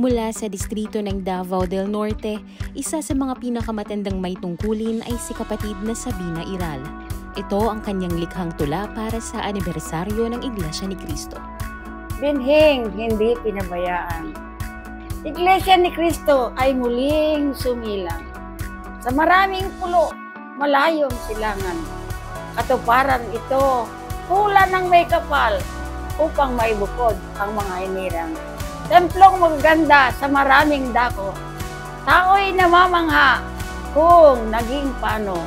Mula sa distrito ng Davao del Norte, isa sa mga pinakamatandang may tungkulin ay si kapatid na Sabina Iral. Ito ang kanyang likhang tula para sa anibersaryo ng Iglesia ni Cristo. Binhing hindi pinabayaan. Iglesia ni Cristo ay muling sumilang. Sa maraming pulo, malayong silangan. Katuparan ito, hula ng may kapal, upang maibukod ang mga hinirang. Templong magaganda sa maraming dako. Tao'y namamangha kung naging paano.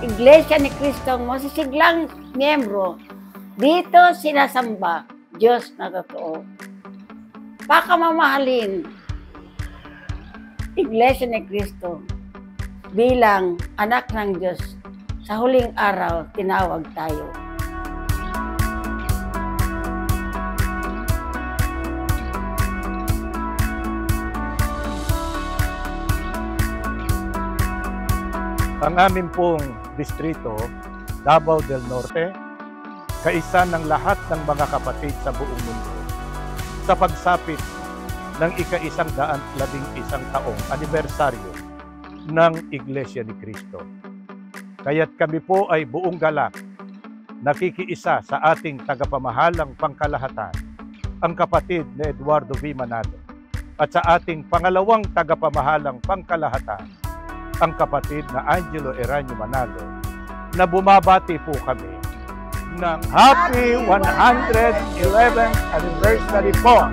Iglesia ni Cristo ang masisiglang miyembro. Dito sinasamba Diyos na totoo. Pakamamahalin Iglesia ni Cristo bilang anak ng Diyos. Sa huling araw, tinawag tayo. Ang amin pong distrito, Davao del Norte, kaisa ng lahat ng mga kapatid sa buong mundo sa pagsapit ng ika-111 taong anibersaryo ng Iglesia ni Cristo. Kaya't kami po ay buong galak nakikiisa sa ating tagapamahalang pangkalahatan, ang kapatid na Eduardo V. Manalo, at sa ating pangalawang tagapamahalang pangkalahatan, ang kapatid na Angelo Eranio Manalo, na bumabati po kami ng Happy 111th Anniversary po!